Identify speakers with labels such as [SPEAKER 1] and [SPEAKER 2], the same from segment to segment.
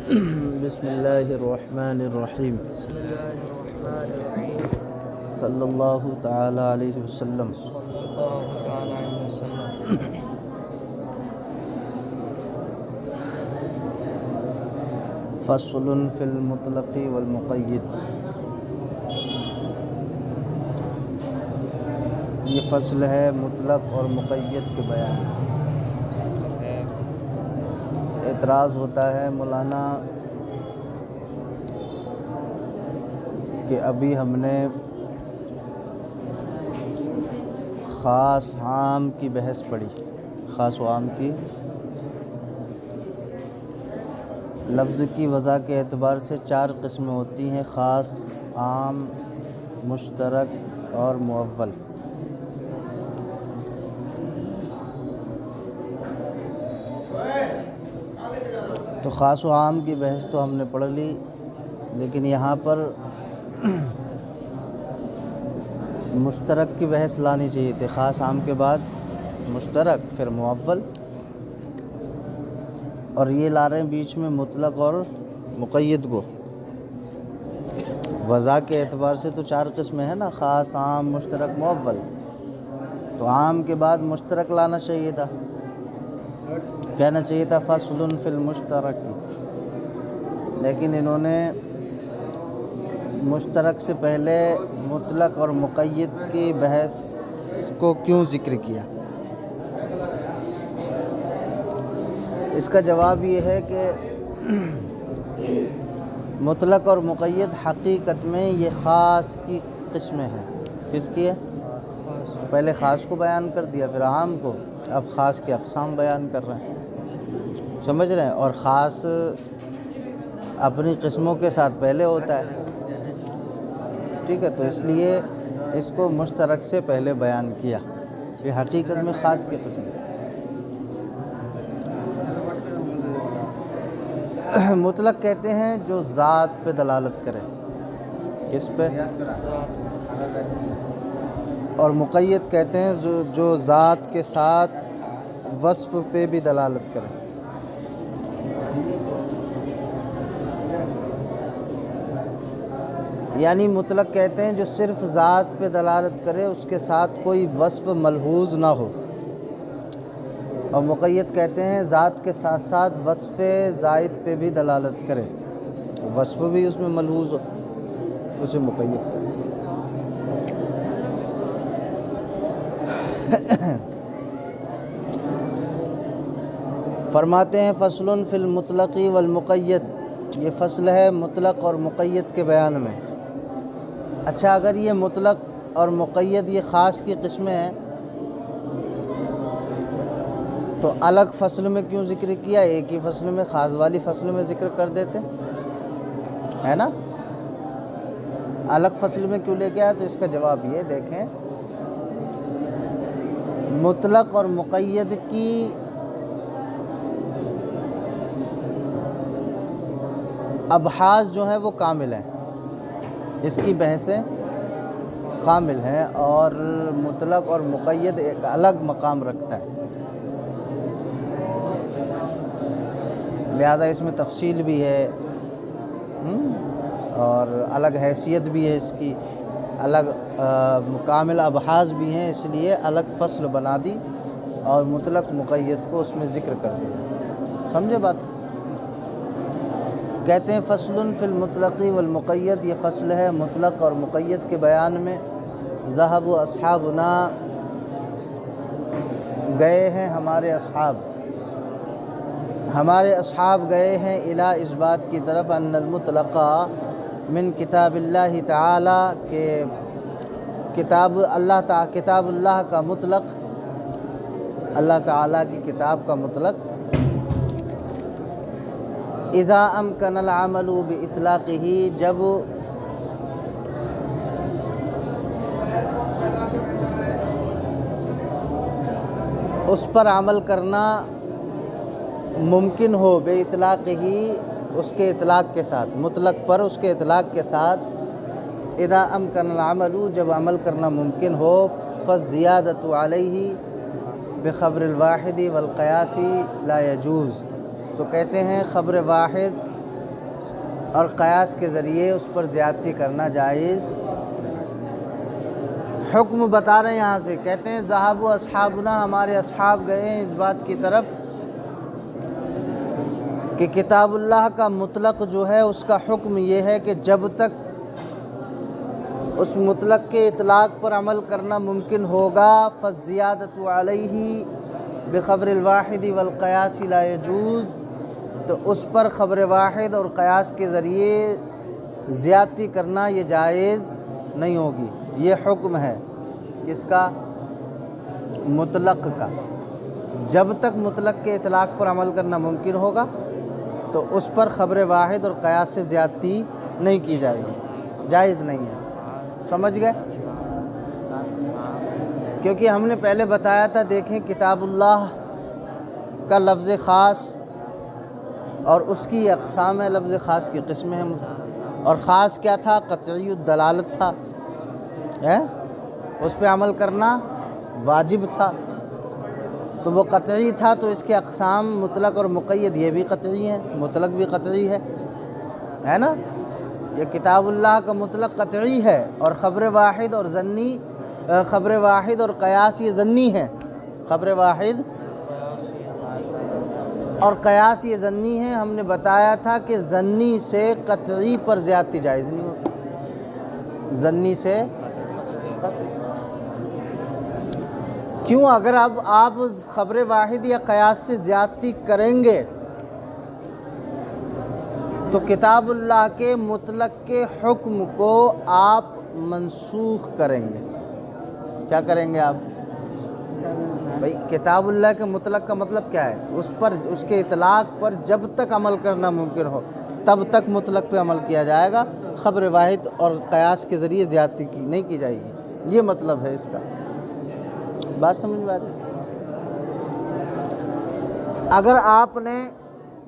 [SPEAKER 1] بسم اللہ الرحمن الرحیم
[SPEAKER 2] بسم اللہ الرحمن الرحیم
[SPEAKER 1] صلی اللہ تعالی علیہ وسلم۔
[SPEAKER 2] صلی اللہ تعالی علیہ وسلم۔
[SPEAKER 1] فصل فی المطلق والمقید۔ یہ فصل ہے مطلق اور مقید کے بیان۔ اعتراض ہوتا ہے مولانا کہ ابھی ہم نے خاص عام کی بحث پڑھی۔ خاص و عام کی لفظ کی وضع کے اعتبار سے 4 قسمیں ہوتی ہیں: خاص، عام، مشترک اور معول۔ تو خاص و عام کی بحث تو ہم نے پڑھ لی، لیکن یہاں پر مشترک کی بحث لانی چاہیے تھی۔ خاص عام کے بعد مشترک، پھر معول، اور یہ لا رہے ہیں بیچ میں مطلق اور مقید کو۔ وضع کے اعتبار سے تو 4 قسمیں ہیں نا، خاص، عام، مشترک، معول۔ تو عام کے بعد مشترک لانا چاہیے تھا، کہنا چاہیے تھا فصل فی المشترک، لیکن انہوں نے مشترک سے پہلے مطلق اور مقید کی بحث کو کیوں ذکر کیا؟ اس کا جواب یہ ہے کہ مطلق اور مقید حقیقت میں یہ خاص کی قسمیں ہیں۔ کس کی ہے؟ پہلے خاص کو بیان کر دیا، پھر عام کو، اب خاص کے اقسام بیان کر رہے ہیں۔ سمجھ رہے ہیں؟ اور خاص اپنی قسموں کے ساتھ پہلے ہوتا ہے، ٹھیک ہے؟ تو اس لیے اس کو مشترک سے پہلے بیان کیا۔ یہ حقیقت میں خاص کی قسم ہے۔ مطلق کہتے ہیں جو ذات پہ دلالت کرے، کس پہ؟ اور مقید کہتے ہیں جو ذات کے ساتھ وصف پہ بھی دلالت کرے۔ یعنی مطلق کہتے ہیں جو صرف ذات پہ دلالت کرے، اس کے ساتھ کوئی وصف ملحوظ نہ ہو، اور مقید کہتے ہیں ذات کے ساتھ ساتھ وصف زائد پہ بھی دلالت کرے، وصف بھی اس میں ملحوظ ہو، اسے مقید کہتے ہیں۔ فرماتے ہیں فصل فی المطلق والمقید، یہ فصل ہے مطلق اور مقید کے بیان میں۔ اچھا، اگر یہ مطلق اور مقید یہ خاص کی قسمیں ہیں تو الگ فصل میں کیوں ذکر کیا؟ ایک ہی فصل میں، خاص والی فصل میں ذکر کر دیتے، ہے نا؟ الگ فصل میں کیوں لے کے آیا؟ تو اس کا جواب یہ دیکھیں، مطلق اور مقید کی ابحاث جو ہیں وہ کامل ہیں، اس کی بحثیں کامل ہیں، اور مطلق اور مقید ایک الگ مقام رکھتا ہے، لہذا اس میں تفصیل بھی ہے اور الگ حیثیت بھی ہے، اس کی الگ کامل ابحاث بھی ہیں، اس لیے الگ فصل بنا دی اور مطلق مقید کو اس میں ذکر کر دیا۔ سمجھے بات؟ کہتے ہیں فصل فی المطلق والمقید، یہ فصل ہے مطلق اور مقید کے بیان میں۔ ذہب اصحابنا، گئے ہیں ہمارے اصحاب، ہمارے اصحاب گئے ہیں الی اس بات کی طرف ان المطلق من کتاب اللہ تعالی، کہ کتاب اللہ کا مطلق، اللہ تعالیٰ کی کتاب کا مطلق، اذا امکن العمل باطلاقہ، جب اس پر عمل کرنا ممکن ہو، بے اطلاق ہی، اس کے اطلاق کے ساتھ، مطلق پر اس کے اطلاق کے ساتھ، اذا امکن العمل، جب عمل کرنا ممکن ہو، فالزیادۃ علیہ بخبر الواحد والقیاس لا یجوز، تو کہتے ہیں خبر واحد اور قیاس کے ذریعے اس پر زیادتی کرنا جائز۔ حکم بتا رہے ہیں یہاں سے، کہتے ہیں ذہاب و اصحابنا، ہمارے اصحاب گئے ہیں اس بات کی طرف کہ کتاب اللہ کا مطلق جو ہے اس کا حکم یہ ہے کہ جب تک اس مطلق کے اطلاق پر عمل کرنا ممکن ہوگا فالزیادۃ علیہ بخبر الواحد والقیاس لا یجوز، تو اس پر خبر واحد اور قیاس کے ذریعے زیادتی کرنا یہ جائز نہیں ہوگی۔ یہ حکم ہے کس کا؟ مطلق کا۔ جب تک مطلق کے اطلاق پر عمل کرنا ممکن ہوگا تو اس پر خبر واحد اور قیاس سے زیادتی نہیں کی جائے گی، جائز نہیں ہے۔ سمجھ گئے؟ کیونکہ ہم نے پہلے بتایا تھا، دیکھیں کتاب اللہ کا لفظ خاص اور اس کی اقسام ہے، لفظ خاص کی قسمیں ہیں، اور خاص کیا تھا؟ قطعی الدلالت تھا، اس پہ عمل کرنا واجب تھا، تو وہ قطعی تھا، تو اس کے اقسام مطلق اور مقید یہ بھی قطعی ہیں، مطلق بھی قطعی ہے نا؟ یہ کتاب اللہ کا مطلق قطعی ہے، اور خبر واحد اور ظنی، خبر واحد اور قیاس یہ ظنی ہے، خبر واحد اور قیاس یہ ظنی ہے۔ ہم نے بتایا تھا کہ ظنی سے قطعی پر زیادتی جائز نہیں ہوتی، ظنی سے قطعی۔ کیوں؟ اگر اب آپ خبر واحد یا قیاس سے زیادتی کریں گے تو کتاب اللہ کے مطلق کے حکم کو آپ منسوخ کریں گے۔ کیا کریں گے آپ؟ بھئی کتاب اللہ کے مطلق کا مطلب کیا ہے؟ اس پر، اس کے اطلاق پر جب تک عمل کرنا ممکن ہو تب تک مطلق پہ عمل کیا جائے گا، خبر واحد اور قیاس کے ذریعے زیادتی نہیں کی جائے گی، یہ مطلب ہے اس کا۔ بات سمجھ میں آ رہی ہے؟ اگر آپ نے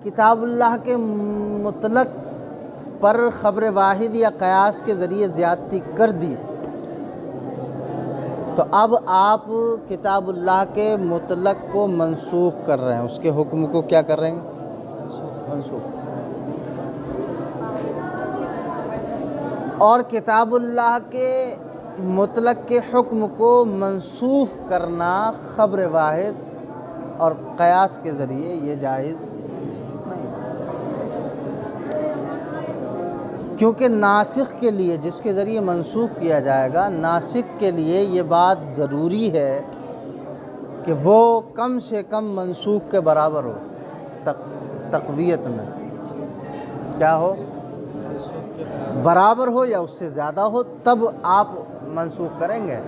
[SPEAKER 1] کتاب اللہ کے مطلق پر خبر واحد یا قیاس کے ذریعے زیادتی کر دی تو اب آپ کتاب اللہ کے مطلق کو منسوخ کر رہے ہیں، اس کے حکم کو کیا کر رہے ہیں؟ منسوخ۔ اور کتاب اللہ کے مطلق کے حکم کو منسوخ کرنا خبر واحد اور قیاس کے ذریعے یہ جائز نہیں، کیونکہ ناسخ کے لیے، جس کے ذریعے منسوخ کیا جائے گا، ناسخ کے لیے یہ بات ضروری ہے کہ وہ کم سے کم منسوخ کے برابر ہو، تقویت میں کیا ہو؟ برابر ہو یا اس سے زیادہ ہو، تب آپ منسوخ کریں گے۔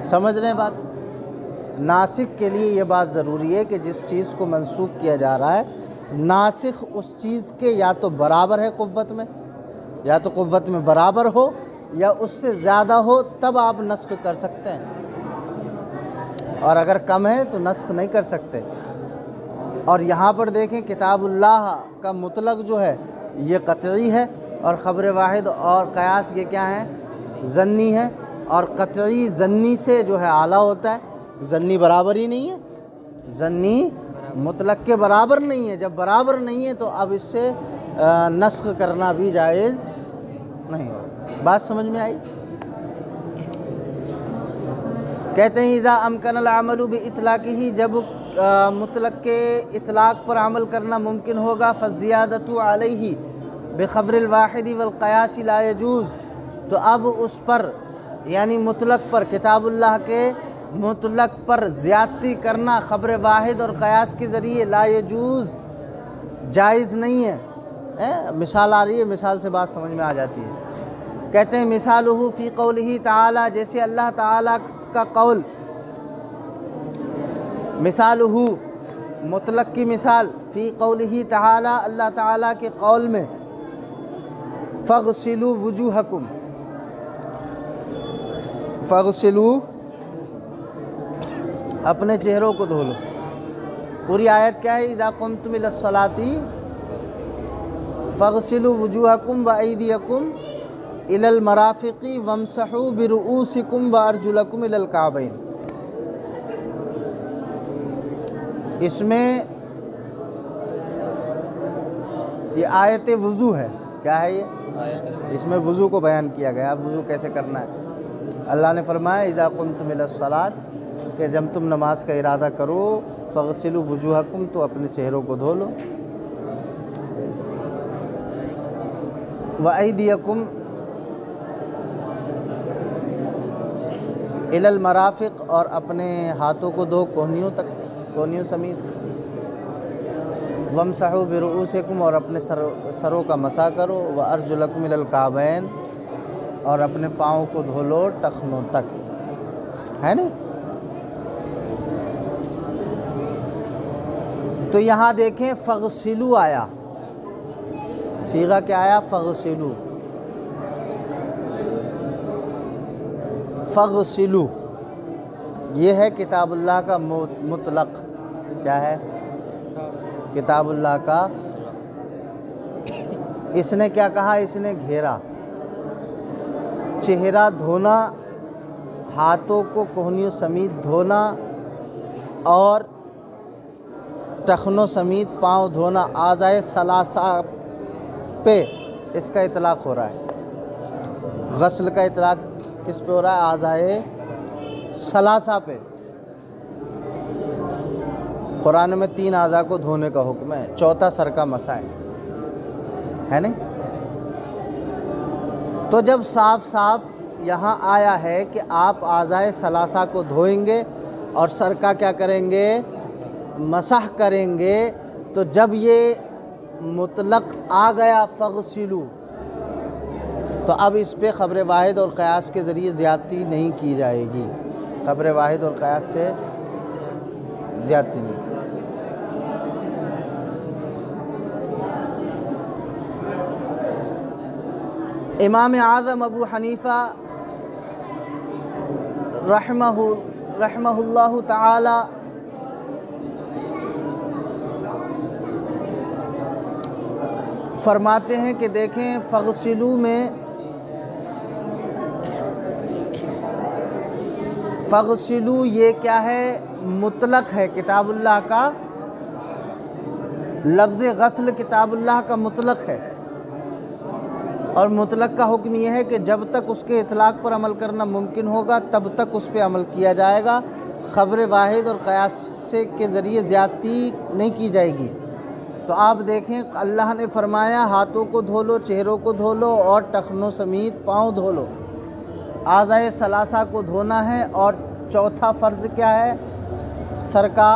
[SPEAKER 1] سمجھ رہے ہیں بات؟ ناسخ کے لیے یہ بات ضروری ہے کہ جس چیز کو منسوخ کیا جا رہا ہے، ناسخ اس چیز کے یا تو برابر ہے قوت میں، یا تو قوت میں برابر ہو یا اس سے زیادہ ہو، تب آپ نسخ کر سکتے ہیں، اور اگر کم ہے تو نسخ نہیں کر سکتے۔ اور یہاں پر دیکھیں کتاب اللہ کا مطلق جو ہے یہ قطعی ہے، اور خبر واحد اور قیاس یہ کیا ہیں؟ ظنی ہے، اور قطعی ظنی سے جو ہے اعلیٰ ہوتا ہے، ظنی برابر ہی نہیں ہے، ظنی مطلق کے برابر نہیں ہے۔ جب برابر نہیں ہے تو اب اس سے نسخ کرنا بھی جائز نہیں ہو۔ بات سمجھ میں آئی؟ کہتے ہیں اذا امکن العمل باطلاقہ، جب مطلق کے اطلاق پر عمل کرنا ممکن ہوگا، فالزیادۃ علیہ بخبر الواحد والقیاس لا یجوز، تو اب اس پر یعنی مطلق پر، کتاب اللہ کے مطلق پر زیادتی کرنا خبر واحد اور قیاس کے ذریعے لا یجوز، جائز نہیں ہے۔ مثال آ رہی ہے، مثال سے بات سمجھ میں آ جاتی ہے۔ کہتے ہیں مثالہ فی قولہ تعالی، جیسے اللہ تعالیٰ کا قول، مثالہ مطلق کی مثال، فی قولہ تعالی اللہ تعالیٰ کے قول میں، فاغسلوا وجوہکم، فاغسلوا اپنے چہروں کو دھو لو۔ پوری آیت کیا ہے؟ اذا قمتم الی الصلاۃ فاغسلوا وجوہکم وایدیکم الی المرافق وامسحوا برؤوسکم وارجلکم الی الکعبین۔ اس میں یہ آیت وضو ہے. کیا ہے یہ؟ اس میں وضو کو بیان کیا گیا. اب وضو کیسے کرنا ہے؟ اللہ نے فرمایا اذا قمتم الی الصلاۃ کہ جب تم نماز کا ارادہ کرو فاغسلوا وجوہکم تو اپنے چہروں کو دھو لو. وایدیکم الی المرافق اور اپنے ہاتھوں کو دھو کونیوں تک، کونیوں سمیت. وامسحوا برؤوسکم اور اپنے سروں کا مسح کرو. وارجلکم الی الکعبین اور اپنے پاؤں کو دھو لو ٹخنوں تک. ہے نا؟ تو یہاں دیکھیں فغسلوا آیا، صیغہ کیا آیا؟ فغسلوا. فغسلوا یہ ہے کتاب اللہ کا مطلق. کیا ہے؟ کتاب اللہ کا. اس نے کیا کہا؟ اس نے گھیرا. چہرہ دھونا، ہاتھوں کو کوہنیوں سمیت دھونا اور ٹخنوں سمیت پاؤں دھونا اعضائے ثلاثہ پہ اس کا اطلاق ہو رہا ہے. غسل کا اطلاق کس پہ ہو رہا ہے؟ اعضائے ثلاثہ پہ. قرآن میں 3 اعضاء کو دھونے کا حکم ہے، چوتھا سر کا مسح ہے نہیں؟ تو جب صاف صاف یہاں آیا ہے کہ آپ اعضائے ثلاثہ کو دھوئیں گے اور سر کا کیا کریں گے؟ مسح کریں گے. تو جب یہ مطلق آ گیا فغسلوا، تو اب اس پہ خبر واحد اور قیاس کے ذریعے زیادتی نہیں کی جائے گی. خبر واحد اور قیاس سے زیادتی نہیں. امام اعظم ابو حنیفہ رحمہ اللہ تعالی فرماتے ہیں کہ دیکھیں فغسلوا میں فغسلوا یہ کیا ہے؟ مطلق ہے کتاب اللہ کا. لفظ غسل کتاب اللہ کا مطلق ہے اور مطلق کا حکم یہ ہے کہ جب تک اس کے اطلاق پر عمل کرنا ممکن ہوگا تب تک اس پہ عمل کیا جائے گا. خبر واحد اور قیاس کے ذریعے زیادتی نہیں کی جائے گی. تو آپ دیکھیں اللہ نے فرمایا ہاتھوں کو دھو لو، چہروں کو دھو لو اور ٹخنوں سمیت پاؤں دھو لو. اعضائے ثلاثہ کو دھونا ہے اور چوتھا فرض کیا ہے؟ سر کا.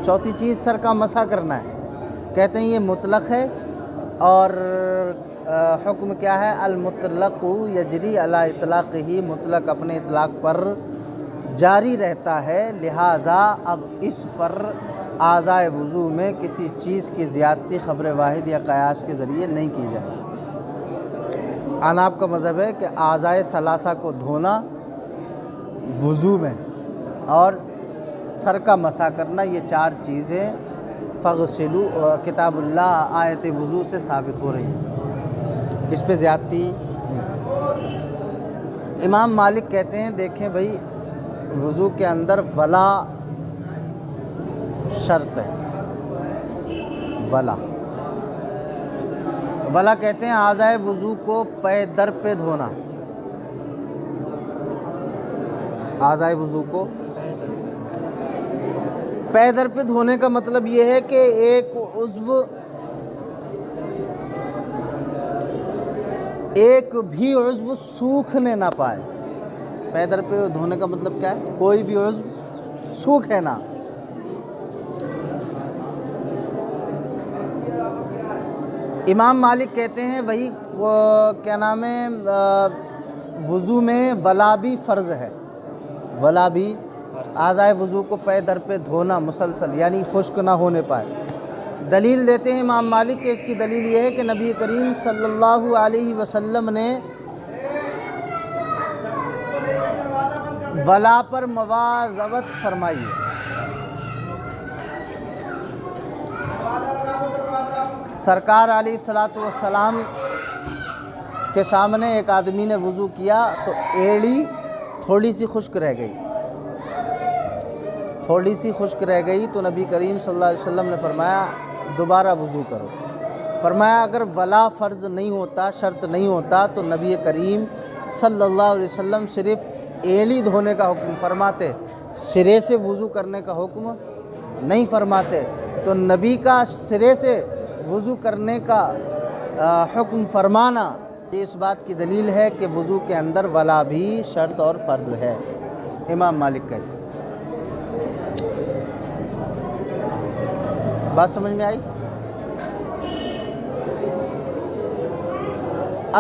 [SPEAKER 1] چوتھی چیز سر کا مسح کرنا ہے. کہتے ہیں یہ مطلق ہے اور حکم کیا ہے؟ المطلق یجری علی اطلاقہ، مطلق اپنے اطلاق پر جاری رہتا ہے. لہٰذا اب اس پر اعضائے وضو میں کسی چیز کی زیادتی خبر واحد یا قیاس کے ذریعے نہیں کی جائے. آپ کا مذہب ہے کہ اعضائے ثلاثہ کو دھونا وضو میں اور سر کا مسح کرنا، یہ 4 چیزیں فغسلوا کتاب اللہ آیت وضو سے ثابت ہو رہی ہیں. اس پہ زیادتی. امام مالک کہتے ہیں دیکھیں بھائی وضو کے اندر ولا شرط ہے. ولا کہتے ہیں اعضائے وضو کو پے در پہ دھونا. اعضائے وضو کو پے در پہ دھونے کا مطلب یہ ہے کہ ایک بھی عضو سوکھنے نہ پائے. پے در پہ دھونے کا مطلب کیا ہے؟ کوئی بھی عضو سوکھے نہ. امام مالک کہتے ہیں وہی کیا نام ہے وضو میں ولا بھی فرض ہے. ولا بھی اعضائے وضو کو پے در پہ دھونا مسلسل، یعنی خشک نہ ہونے پائے. دلیل دیتے ہیں امام مالک کہ اس کی دلیل یہ ہے کہ نبی کریم صلی اللہ علیہ وسلم نے ولا پر مواظبت فرمائی ہے. سرکار علیہ الصلاۃ والسلام کے سامنے ایک آدمی نے وضو کیا تو ایڑی تھوڑی سی خشک رہ گئی. تو نبی کریم صلی اللہ علیہ وسلم نے فرمایا دوبارہ وضو کرو۔ فرمایا اگر ولا فرض نہیں ہوتا، شرط نہیں ہوتا، تو نبی کریم صلی اللہ علیہ وسلم صرف ایلی دھونے کا حکم فرماتے، سرے سے وضو کرنے کا حکم نہیں فرماتے۔ تو نبی کا سرے سے وضو کرنے کا حکم فرمانا یہ اس بات کی دلیل ہے کہ وضو کے اندر ولا بھی شرط اور فرض ہے۔ امام مالک کا بات سمجھ میں آئی؟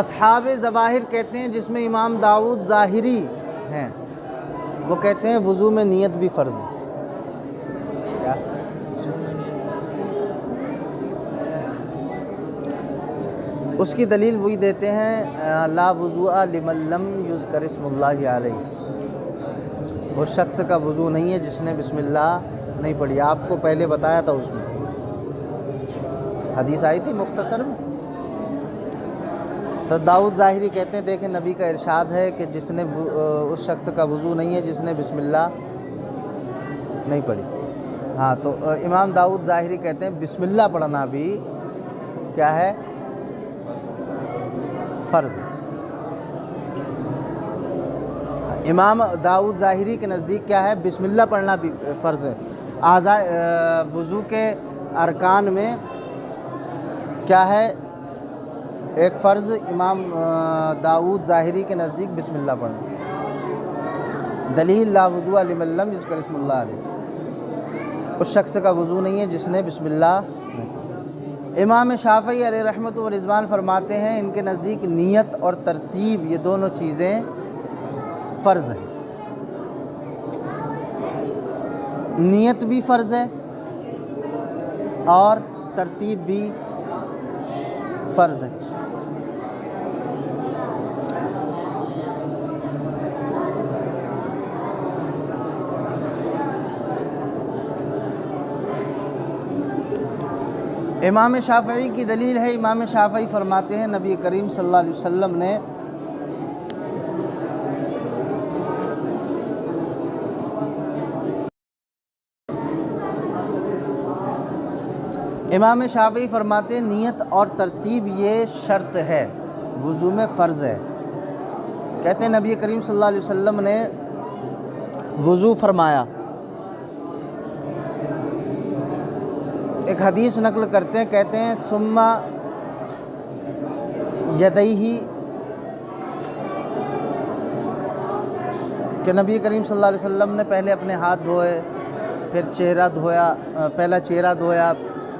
[SPEAKER 1] اصحاب ظواہر کہتے ہیں، جس میں امام داؤد ظاہری ہیں، وہ کہتے ہیں وضو میں نیت بھی فرض ہے۔ کیا؟ اس کی دلیل وہی دیتے ہیں لا وضوء لمن لم یذکر اسم اللہ علیہ، اس شخص کا وضو نہیں ہے جس نے بسم اللہ نہیں پڑھی۔ آپ کو پہلے بتایا تھا، اس میں حدیث آئی تھی مختصر میں۔ تو داؤد ظاہری کہتے ہیں دیکھیں نبی کا ارشاد ہے کہ جس نے اس شخص کا وضو نہیں ہے جس نے بسم اللہ نہیں پڑھی۔ ہاں، تو امام داؤد ظاہری کہتے ہیں بسم اللہ پڑھنا بھی کیا ہے؟ فرض۔ امام داؤد ظاہری کے نزدیک کیا ہے؟ بسم اللہ پڑھنا بھی فرض ہے۔ وضو کے ارکان میں کیا ہے؟ ایک فرض امام داؤد ظاہری کے نزدیک بسم اللہ پڑھنا۔ دلیل لا وضوء لمن لم یذکر اسم اللہ علیہ، اس شخص کا وضو نہیں ہے جس نے بسم اللہ نہیں۔ امام شافعی علیہ رحمت و رضوان فرماتے ہیں ان کے نزدیک نیت اور ترتیب یہ دونوں چیزیں فرض ہیں۔ نیت بھی فرض ہے اور ترتیب بھی فرض ہے۔ امام شافعی کی دلیل ہے، امام شافعی فرماتے ہیں نبی کریم صلی اللہ علیہ وسلم نے امام شافعی فرماتے ہیں نیت اور ترتیب یہ شرط ہے، وضو میں فرض ہے۔ کہتے ہیں نبی کریم صلی اللہ علیہ وسلم نے وضو فرمایا، ایک حدیث نقل کرتے ہیں، کہتے ہیں ثم یدیہ، کہ نبی کریم صلی اللہ علیہ وسلم نے پہلے اپنے ہاتھ دھوئے، پھر چہرہ دھویا، پہلا چہرہ دھویا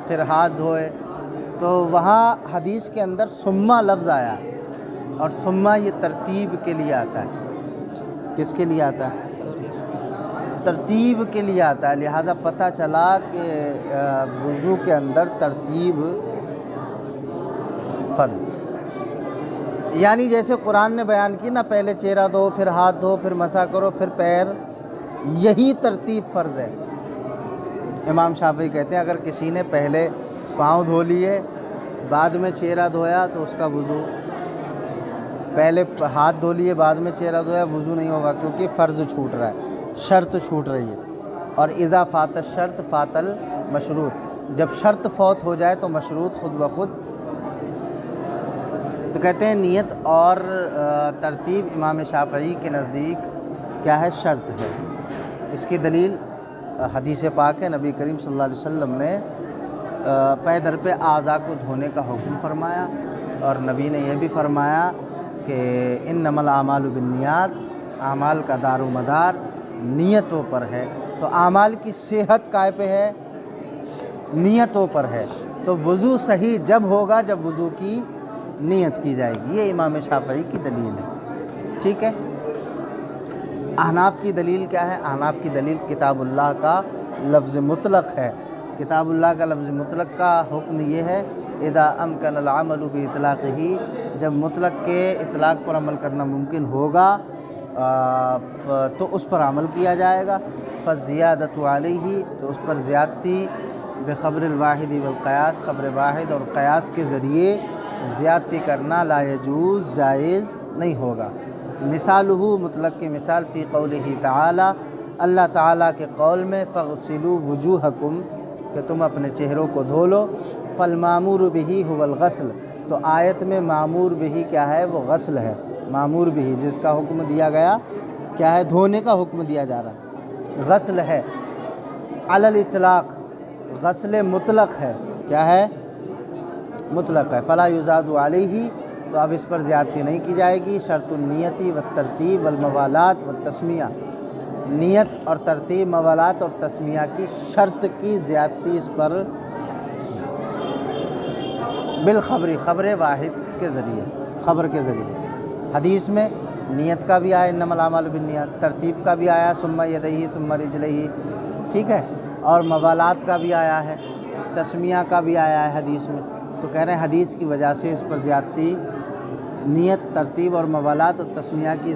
[SPEAKER 1] پھر ہاتھ دھوئے۔ تو وہاں حدیث کے اندر ثم لفظ آیا، اور ثم یہ ترتیب کے لیے آتا ہے۔ کس کے لیے آتا ہے؟ ترتیب کے لیے آتا ہے، لہٰذا پتہ چلا کہ وضو کے اندر ترتیب فرض، یعنی جیسے قرآن نے بیان کی نا، پہلے چہرہ دھو، پھر ہاتھ دھو، پھر مسح کرو، پھر پیر، یہی ترتیب فرض ہے۔ امام شافعی کہتے ہیں اگر کسی نے پہلے پاؤں دھو لیے بعد میں چہرہ دھویا تو اس کا وضو، پہلے ہاتھ دھو لیے بعد میں چہرہ دھویا، وضو نہیں ہوگا، کیونکہ فرض چھوٹ رہا ہے، شرط چھوٹ رہی ہے۔ اور اذا فات الشرط فات المشروط، جب شرط فوت ہو جائے تو مشروط خود بخود۔ تو کہتے ہیں نیت اور ترتیب امام شافعی کے نزدیک کیا ہے؟ شرط ہے۔ اس کی دلیل حدیث پاک ہے، نبی کریم صلی اللہ علیہ وسلم نے پے در پہ اعضاء کو دھونے کا حکم فرمایا، اور نبی نے یہ بھی فرمایا کہ انما الاعمال بالنیات، اعمال کا دار و مدار نیتوں پر ہے۔ تو اعمال کی صحت کائے پہ ہے؟ نیتوں پر ہے۔ تو وضو صحیح جب ہوگا جب وضو کی نیت کی جائے گی، یہ امام شافعی کی دلیل ہے۔ ٹھیک ہے، احناف کی دلیل کیا ہے؟ احناف کی دلیل کتاب اللہ کا لفظ مطلق ہے۔ کتاب اللہ کا لفظ مطلق کا حکم یہ ہے اذا امکن العمل باطلاقہ، جب مطلق کے اطلاق پر عمل کرنا ممکن ہوگا تو اس پر عمل کیا جائے گا۔ فالزیادۃ علیہ، تو اس پر زیادتی، بخبر الواحد والقیاس، خبر واحد اور قیاس کے ذریعے زیادتی کرنا لا یجوز، جائز نہیں ہوگا۔ مثالہ، مطلق کی مثال، فی قولہ تعالی، اللہ تعالیٰ کے قول میں فاغسلوا وجوہکم، کہ تم اپنے چہروں کو دھو لو۔ فالمامور بہ هو الغسل، تو آیت میں معمور بہ کیا ہے؟ وہ غسل ہے۔ معمور بہ جس کا حکم دیا گیا کیا ہے؟ دھونے کا حکم دیا جا رہا ہے، غسل ہے۔ علی الاطلاق، غسل مطلق ہے، کیا ہے؟ مطلق ہے۔ فلا یزاد علیہ، تو اب اس پر زیادتی نہیں کی جائے گی۔ شرط النیتی والترتیب والموالات والتسمیہ، نیت اور ترتیب، موالات اور تسمیہ کی شرط کی زیادتی اس پر بالخبری، خبر واحد کے ذریعے، خبر کے ذریعے۔ حدیث میں نیت کا بھی آیا انما الاعمال بالنیات، ترتیب کا بھی آیا ثم یدیہ ثم رجلیہ، ٹھیک ہے، اور موالات کا بھی آیا ہے، تسمیہ کا بھی آیا ہے حدیث میں۔ تو کہہ رہے ہیں حدیث کی وجہ سے اس پر زیادتی، نیت، ترتیب اور موالات اور تسمیہ کی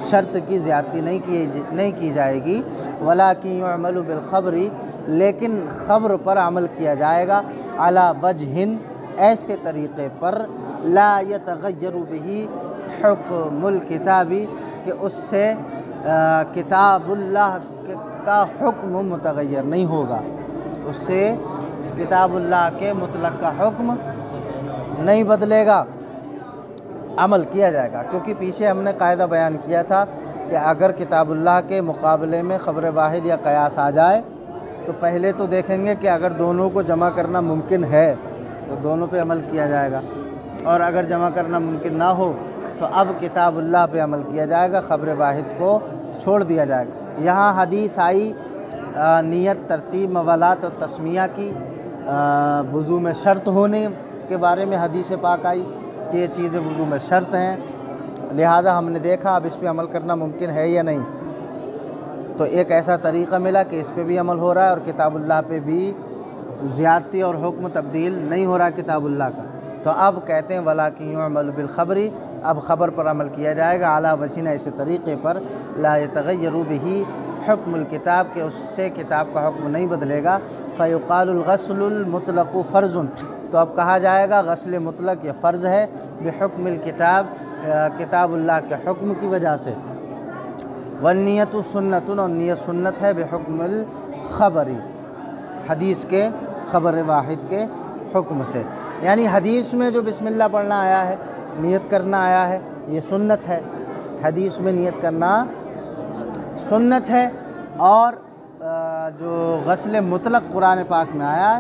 [SPEAKER 1] شرط کی زیادتی نہیں کی جائے گی۔ ولکن یعمل بالخبر، لیکن خبر پر عمل کیا جائے گا، علی وجہ، ایسے طریقے پر، لا یتغیر بہ حکم الکتاب، کہ اس سے کتاب اللہ کا حکم متغیر نہیں ہوگا، اس سے کتاب اللہ کے مطلق کا حکم نہیں بدلے گا، عمل کیا جائے گا۔ کیونکہ پیچھے ہم نے قاعدہ بیان کیا تھا کہ اگر کتاب اللہ کے مقابلے میں خبر واحد یا قیاس آ جائے تو پہلے تو دیکھیں گے کہ اگر دونوں کو جمع کرنا ممکن ہے تو دونوں پہ عمل کیا جائے گا، اور اگر جمع کرنا ممکن نہ ہو تو اب کتاب اللہ پہ عمل کیا جائے گا، خبر واحد کو چھوڑ دیا جائے گا۔ یہاں حدیث آئی نیت، ترتیب، موالات اور تسمیہ کی، وضو میں شرط ہونے کے بارے میں حدیث پاک آئی کہ یہ چیزیں وضو میں شرط ہیں، لہٰذا ہم نے دیکھا اب اس پہ عمل کرنا ممکن ہے یا نہیں، تو ایک ایسا طریقہ ملا کہ اس پہ بھی عمل ہو رہا ہے اور کتاب اللہ پہ بھی زیادتی اور حکم تبدیل نہیں ہو رہا کتاب اللہ کا۔ تو اب کہتے ہیں ولیکن یعمل بالخبر، اب خبر پر عمل کیا جائے گا، اعلیٰ وسیع ایسے طریقے پر، لا یتغیر بہ حکم الکتاب، کہ اس سے کتاب کا حکم نہیں بدلے گا۔ فیقال الغسل المطلق فرض، تو اب کہا جائے گا غسل مطلق یہ فرض ہے، بحکم الکتاب، کتاب اللہ کے حکم کی وجہ سے۔ والنیت سنت، اور نیت سنت ہے، بحکم الخبر، حدیث کے خبر واحد کے حکم سے۔ یعنی حدیث میں جو بسم اللہ پڑھنا آیا ہے، نیت کرنا آیا ہے، یہ سنت ہے، حدیث میں نیت کرنا سنت ہے، اور جو غسل مطلق قرآن پاک میں آیا ہے،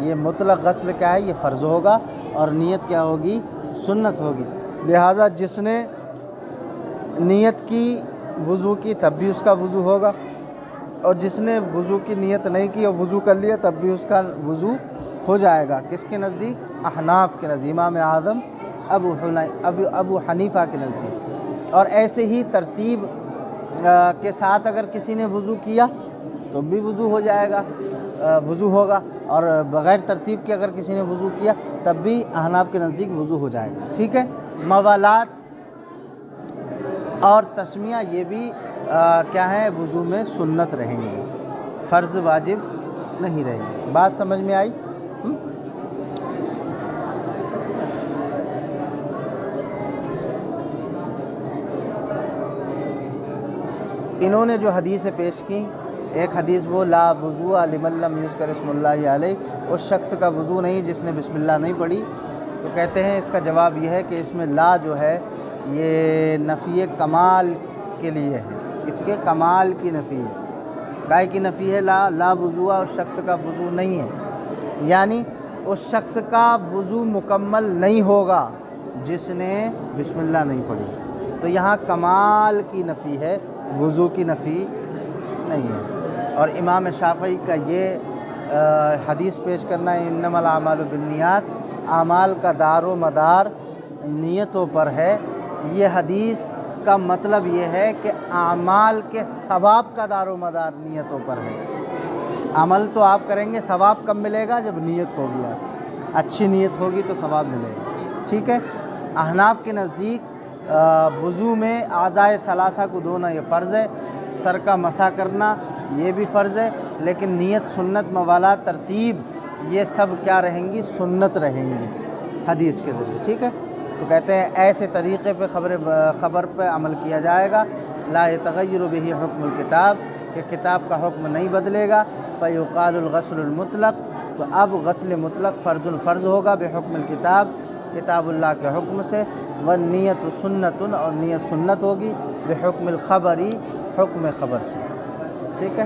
[SPEAKER 1] یہ مطلق غسل کیا ہے؟ یہ فرض ہوگا، اور نیت کیا ہوگی؟ سنت ہوگی۔ لہٰذا جس نے نیت کی وضو کی تب بھی اس کا وضو ہوگا، اور جس نے وضو کی نیت نہیں کی اور وضو کر لیا تب بھی اس کا وضو ہو جائے گا۔ کس کے نزدیک؟ احناف کے نزدیک، امام اعظم ابو حنیفہ کے نزدیک۔ اور ایسے ہی ترتیب کے ساتھ اگر کسی نے وضو کیا تو بھی وضو ہو جائے گا، وضو ہوگا، اور بغیر ترتیب کے اگر کسی نے وضو کیا تب بھی احناف کے نزدیک وضو ہو جائے گا، ٹھیک ہے۔ موالات اور تسمیہ یہ بھی کیا ہے؟ وضو میں سنت رہیں گے، فرض واجب نہیں رہیں گے۔ بات سمجھ میں آئی؟ انہوں نے جو حدیث پیش کی، ایک حدیث وہ لا وضوء لمن لم یذکر اسم اللہ علیہ، اس شخص کا وضو نہیں جس نے بسم اللہ نہیں پڑھی، تو کہتے ہیں اس کا جواب یہ ہے کہ اس میں لا جو ہے یہ نفی کمال کے لیے ہے، اس کے کمال کی نفی ہے۔ کائے کی نفی ہے؟ لا وضوء، اس شخص کا وضو نہیں ہے، یعنی اس شخص کا وضو مکمل نہیں ہوگا جس نے بسم اللہ نہیں پڑھی، تو یہاں کمال کی نفی ہے، وضو کی نفی نہیں ہے۔ اور امام شافعی کا یہ حدیث پیش کرنا ہے انما الاعمال بالنیات، اعمال کا دار و مدار نیتوں پر ہے، یہ حدیث کا مطلب یہ ہے کہ اعمال کے ثواب کا دار و مدار نیتوں پر ہے۔ عمل تو آپ کریں گے، ثواب کب ملے گا؟ جب نیت ہوگی، اچھی نیت ہوگی تو ثواب ملے گا، ٹھیک ہے۔ احناف کے نزدیک وضو میں اعضائے ثلاثہ کو دھونا یہ فرض ہے، سر کا مسح کرنا یہ بھی فرض ہے، لیکن نیت، سنت، موالات، ترتیب یہ سب کیا رہیں گی؟ سنت رہیں گی حدیث کے ذریعے، ٹھیک ہے۔ تو کہتے ہیں ایسے طریقے پہ خبر پہ عمل کیا جائے گا، لا یتغیر بہ حکم الکتاب، کہ کتاب کا حکم نہیں بدلے گا، فیقال الغسل المطلق، تو اب غسل مطلق فرض ہوگا بحکم الکتاب، کتاب اللہ کے حکم سے، والنیت سنت، اور نیت سنت ہوگی بحکم الخبری، حکم خبر سے. ٹھیک ہے.